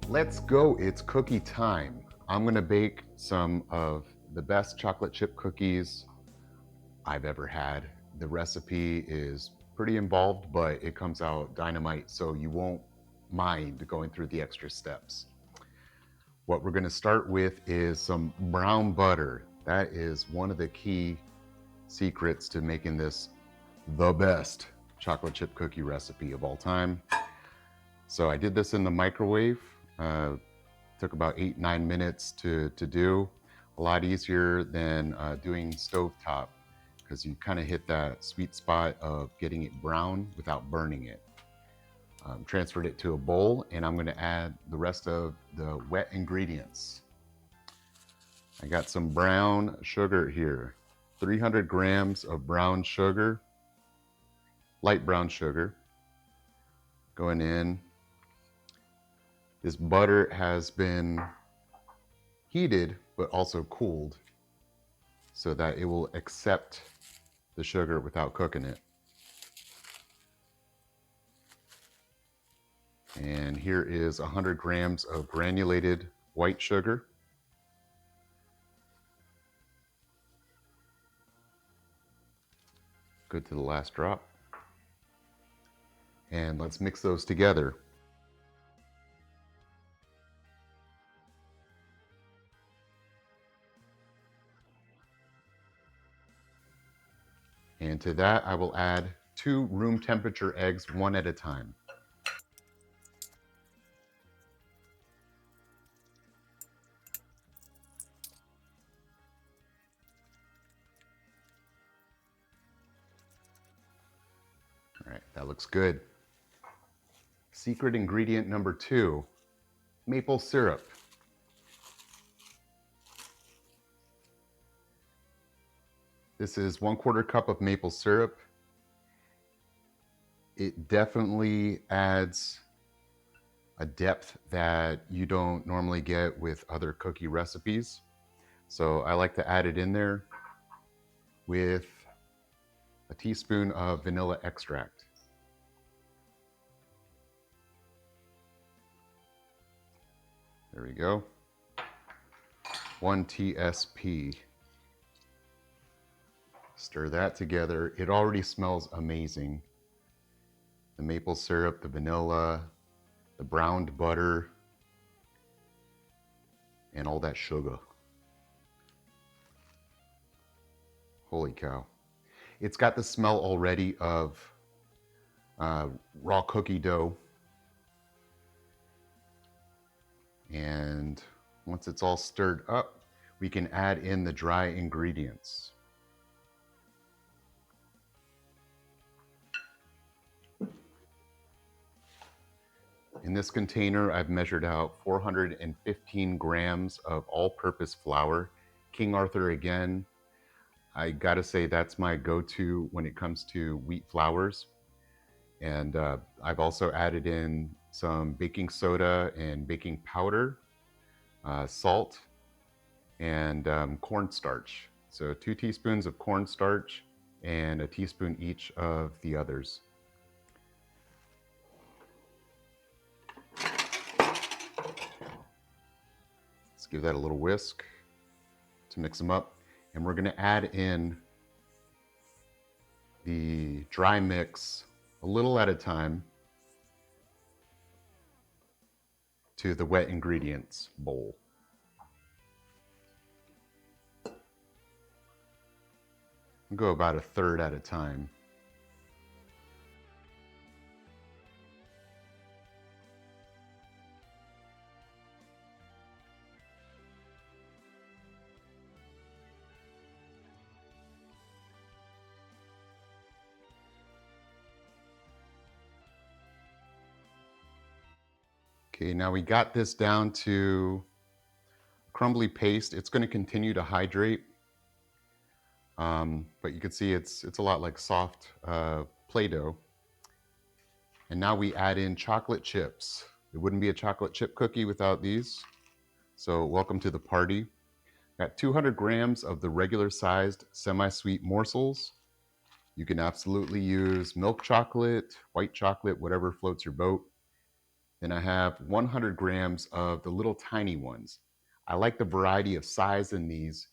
Let's go, it's cookie time. I'm gonna bake some of the best chocolate chip cookies I've ever had. The recipe is pretty involved, but it comes out dynamite, so you won't mind going through the extra steps. What we're gonna start with is some brown butter. That is one of the key secrets to making this the best chocolate chip cookie recipe of all time. So I did this in the microwave. Took about 8-9 minutes to do. A lot easier than doing stovetop because you kind of hit that sweet spot of getting it brown without burning it. Transferred it to a bowl, and I'm going to add the rest of the wet ingredients. I got some brown sugar here, 300 grams of brown sugar, light brown sugar going in. This butter has been heated but also cooled so that it will accept the sugar without cooking it. And here is 100 grams of granulated white sugar. Good to the last drop. And let's mix those together. And to that, I will add 2 room temperature eggs, one at a time. All right, that looks good. Secret ingredient number 2, maple syrup. This is 1/4 cup of maple syrup. It definitely adds a depth that you don't normally get with other cookie recipes. So I like to add it in there with a teaspoon of vanilla extract. There we go. 1 TSP. Stir that together. It already smells amazing. The maple syrup, the vanilla, the browned butter, and all that sugar. Holy cow. It's got the smell already of raw cookie dough. And once it's all stirred up, we can add in the dry ingredients. In this container, I've measured out 415 grams of all-purpose flour. King Arthur again. I gotta say that's my go-to when it comes to wheat flours. And I've also added in some baking soda and baking powder, salt, and cornstarch. So 2 teaspoons of cornstarch and a teaspoon each of the others. Let's give that a little whisk to mix them up. And we're gonna add in the dry mix a little at a time to the wet ingredients bowl. We'll go about 1/3 at a time. Okay, now we got this down to crumbly paste. It's going to continue to hydrate, but you can see it's a lot like soft Play-Doh. And now we add in chocolate chips. It wouldn't be a chocolate chip cookie without these. So welcome to the party. Got 200 grams of the regular sized semi-sweet morsels. You can absolutely use milk chocolate, white chocolate, whatever floats your boat. Then I have 100 grams of the little tiny ones. I like the variety of size in these.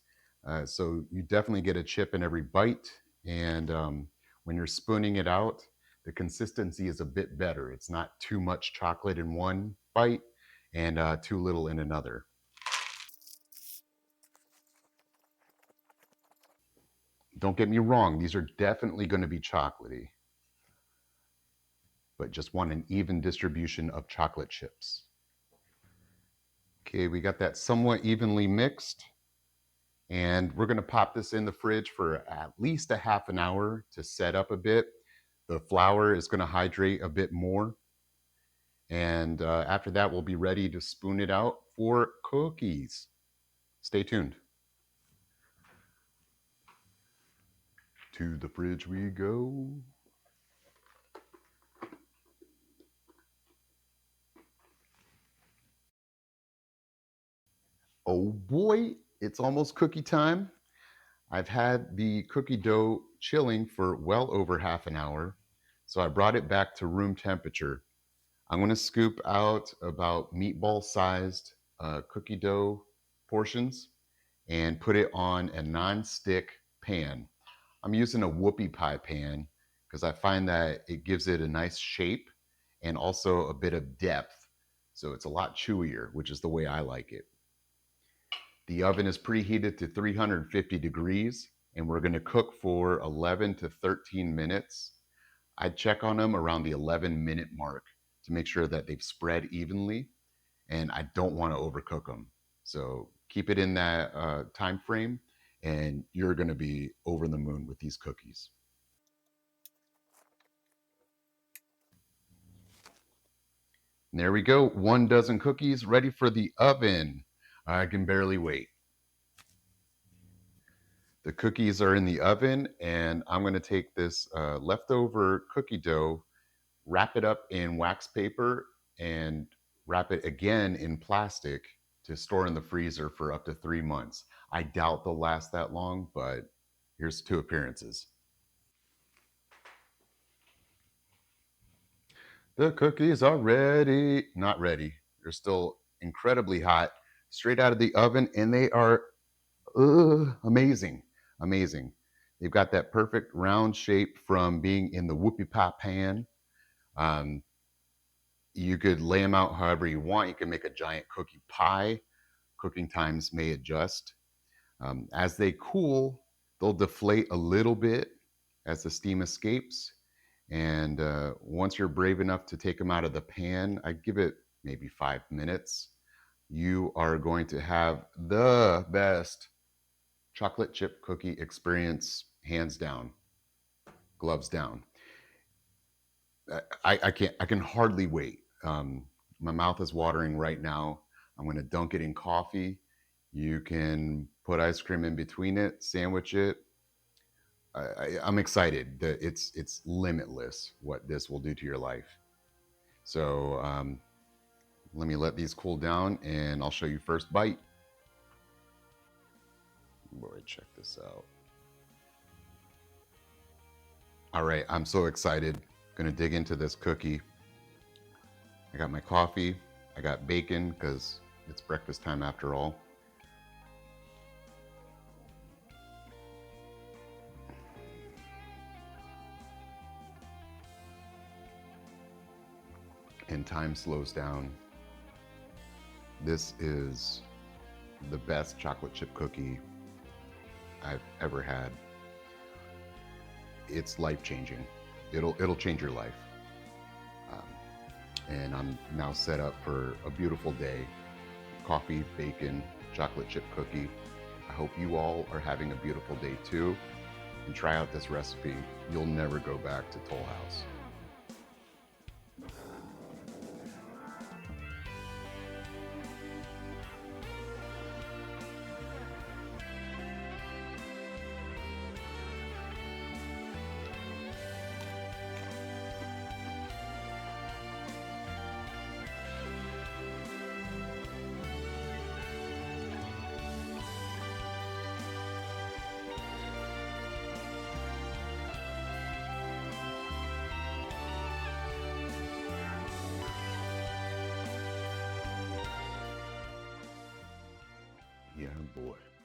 So you definitely get a chip in every bite. And when you're spooning it out, the consistency is a bit better. It's not too much chocolate in one bite and too little in another. Don't get me wrong, these are definitely going to be chocolatey, but just want an even distribution of chocolate chips. Okay, we got that somewhat evenly mixed. And we're going to pop this in the fridge for at least a half an hour to set up a bit. The flour is going to hydrate a bit more. And after that, we'll be ready to spoon it out for cookies. Stay tuned. To the fridge we go. Oh boy, it's almost cookie time. I've had the cookie dough chilling for well over half an hour. So I brought it back to room temperature. I'm going to scoop out about meatball sized cookie dough portions and put it on a non-stick pan. I'm using a whoopie pie pan because I find that it gives it a nice shape and also a bit of depth. So it's a lot chewier, which is the way I like it. The oven is preheated to 350 degrees and we're going to cook for 11 to 13 minutes. I check on them around the 11-minute mark to make sure that they've spread evenly, and I don't want to overcook them. So keep it in that time frame, and you're going to be over the moon with these cookies. And there we go, 1 dozen cookies ready for the oven. I can barely wait. The cookies are in the oven, and I'm going to take this leftover cookie dough, wrap it up in wax paper, and wrap it again in plastic to store in the freezer for up to 3 months. I doubt they'll last that long, but here's 2 appearances. The cookies are ready. Not ready. They're still incredibly hot, straight out of the oven, and they are amazing. Amazing. They've got that perfect round shape from being in the whoopie pie pan. Um, you could lay them out however you want. You can make a giant cookie pie. Cooking times may adjust. As they cool, they'll deflate a little bit as the steam escapes. And once you're brave enough to take them out of the pan, I give it maybe 5 minutes. You are going to have the best chocolate chip cookie experience, hands down, gloves down. I can hardly wait. My mouth is watering right now. I'm going to dunk it in coffee. You can put ice cream in between it, sandwich it. I'm excited that it's limitless what this will do to your life. So let me let these cool down, and I'll show you first bite. Boy, check this out. All right, I'm so excited. Gonna dig into this cookie. I got my coffee. I got bacon because it's breakfast time after all. And time slows down. This is the best chocolate chip cookie I've ever had. It's life changing. It'll change your life. And I'm now set up for a beautiful day. Coffee, bacon, chocolate chip cookie. I hope you all are having a beautiful day too. And try out this recipe. You'll never go back to Toll House. boy.